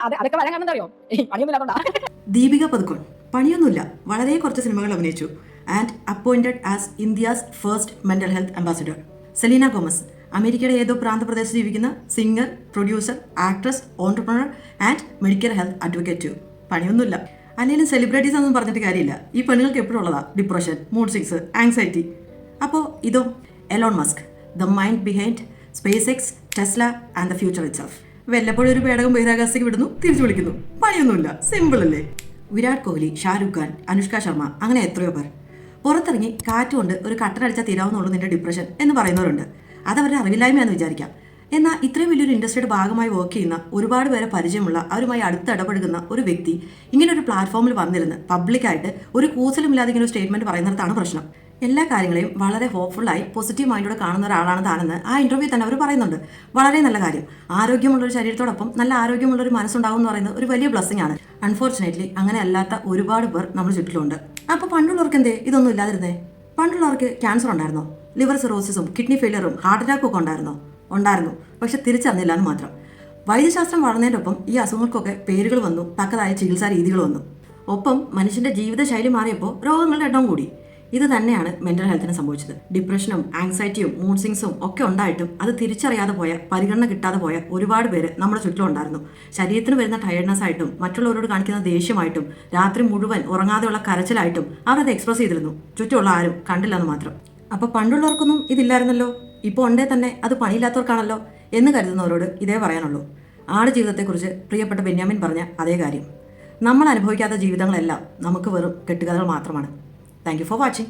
അതൊക്കെ വരാൻ കാരണം അറിയോ? പണിയൊന്നുമില്ലാത്തോണ്ടാ. ദീപിക പദുക്കോൺ പണിയൊന്നുമില്ല, വളരെ കുറച്ച് സിനിമകൾ അഭിനയിച്ചു and appointed as India's first mental health ambassador. Selena Gomez അമേരിക്കയുടെ ഏതോ പ്രാന്തപ്രദേശത്ത് ജീവിക്കുന്ന singer, producer, actress, entrepreneur and medical health advocate. പണിയൊന്നുമില്ല. അല്ലെങ്കിൽ സെലിബ്രിറ്റീസ് ഒന്നും പറഞ്ഞിട്ട് കാര്യമില്ല. ഈ പെണ്ണുങ്ങൾക്ക് എപ്പോഴും ഉള്ളതാ ഡിപ്രഷൻ, മൂഡ് സ്വിങ്സ്, ആങ്സൈറ്റി. അപ്പോൾ ഇതോ Elon Musk, the mind behind SpaceX, Tesla and the future itself. വല്ലപ്പോഴും ഒരു പേടകം ബഹിരാകാശത്തേക്ക് വിടുന്നു, തിരിച്ചു വിളിക്കുന്നു. പണിയൊന്നുമില്ല, സിമ്പിൾ അല്ലേ? വിരാട് കോഹ്ലി, ഷാരൂഖ് ഖാൻ, അനുഷ്ക ശർമ്മ, അങ്ങനെ എത്രയോ പേർ. പുറത്തിറങ്ങി കാറ്റുകൊണ്ട് ഒരു കട്ടനടിച്ചാൽ തീരാവുന്നുള്ളൂ നിന്റെ ഡിപ്രഷൻ എന്ന് പറയുന്നവരുണ്ട്. അതവരുടെ അറിവില്ലായ്മയാണെന്ന് വിചാരിക്കാം. എന്നാൽ ഇത്രയും വലിയൊരു ഇൻഡസ്ട്രിയുടെ ഭാഗമായി വർക്ക് ചെയ്യുന്ന ഒരുപാട് പേരെ പരിചയമുള്ള, അവരുമായി അടുത്ത് ഇടപെടുന്ന ഒരു വ്യക്തി ഇങ്ങനെ ഒരു പ്ലാറ്റ്ഫോമിൽ വന്നിരുന്ന് പബ്ലിക്കായിട്ട് ഒരു കൂസലുമില്ലാതെ ഇങ്ങനെ ഒരു സ്റ്റേറ്റ്മെന്റ് പറയുന്നിടത്താണ് പ്രശ്നം. എല്ലാ കാര്യങ്ങളെയും വളരെ ഹോപ്പ്ഫുള്ളായി പോസിറ്റീവ് മൈൻഡോടെ കാണുന്ന ഒരാളാണ് താനെന്ന് ആ ഇന്റർവ്യൂ തന്നെ അവർ പറയുന്നുണ്ട്. വളരെ നല്ല കാര്യം. ആരോഗ്യമുള്ളൊരു ശരീരത്തോടൊപ്പം നല്ല ആരോഗ്യമുള്ളൊരു മനസ്സുണ്ടാവും എന്ന് പറയുന്നത് ഒരു വലിയ ബ്ലെസ്സിംഗ് ആണ്. അൺഫോർച്ചുനേറ്റ്ലി അങ്ങനെ അല്ലാത്ത ഒരുപാട് പേർ നമ്മുടെ ചുറ്റിലുണ്ട്. അപ്പോൾ പണ്ടുള്ളവർക്ക് എന്തേ ഇതൊന്നും ഇല്ലാതിരുന്നേ? പണ്ടുള്ളവർക്ക് ക്യാൻസർ ഉണ്ടായിരുന്നോ? ലിവർ സിറോസിസും കിഡ്നി ഫെയിലിയറും ഹാർട്ട് അറ്റാക്കും ഒക്കെ ഉണ്ടായിരുന്നു. പക്ഷെ തിരിച്ചറിഞ്ഞില്ല എന്ന് മാത്രം. വൈദ്യശാസ്ത്രം വളർന്നതിനൊപ്പം ഈ അസുഖങ്ങൾക്കൊക്കെ പേരുകൾ വന്നു, തക്കതായ ചികിത്സാ രീതികൾ വന്നു. ഒപ്പം മനുഷ്യന്റെ ജീവിതശൈലി മാറിയപ്പോൾ രോഗങ്ങളുടെ എണ്ണം കൂടി. ഇത് തന്നെയാണ് മെന്റൽ ഹെൽത്തിന് സംഭവിച്ചത്. ഡിപ്രഷനും ആങ്സൈറ്റിയും മൂഡ് സ്വിങ്സും ഒക്കെ ഉണ്ടായിട്ടും അത് തിരിച്ചറിയാതെ പോയ, പരിഗണന കിട്ടാതെ പോയ ഒരുപാട് പേര് നമ്മുടെ ചുറ്റിലും ഉണ്ടായിരുന്നു. ശരീരത്തിന് വരുന്ന ടയർഡ്നെസ് ആയിട്ടും മറ്റുള്ളവരോട് കാണിക്കുന്ന ദേഷ്യമായിട്ടും രാത്രി മുഴുവൻ ഉറങ്ങാതെയുള്ള കരച്ചിലായിട്ടും അവരത് എക്സ്പ്രസ് ചെയ്തിരുന്നു. ചുറ്റുമുള്ള ആരും കണ്ടില്ലെന്ന് മാത്രം. അപ്പോൾ പണ്ടുള്ളവർക്കൊന്നും ഇതില്ലായിരുന്നല്ലോ, ഇപ്പോൾ ഉണ്ടേ തന്നെ അത് പണിയില്ലാത്തവർക്കാണല്ലോ എന്ന് കരുതുന്നവരോട് ഇതേ പറയാനുള്ളൂ. ആട് ജീവിതത്തെക്കുറിച്ച് പ്രിയപ്പെട്ട ബെന്യാമിൻ പറഞ്ഞ അതേ കാര്യം. നമ്മൾ അനുഭവിക്കാത്ത ജീവിതങ്ങളെല്ലാം നമുക്ക് വെറും കെട്ടുകഥകൾ മാത്രമാണ്. Thank you for watching.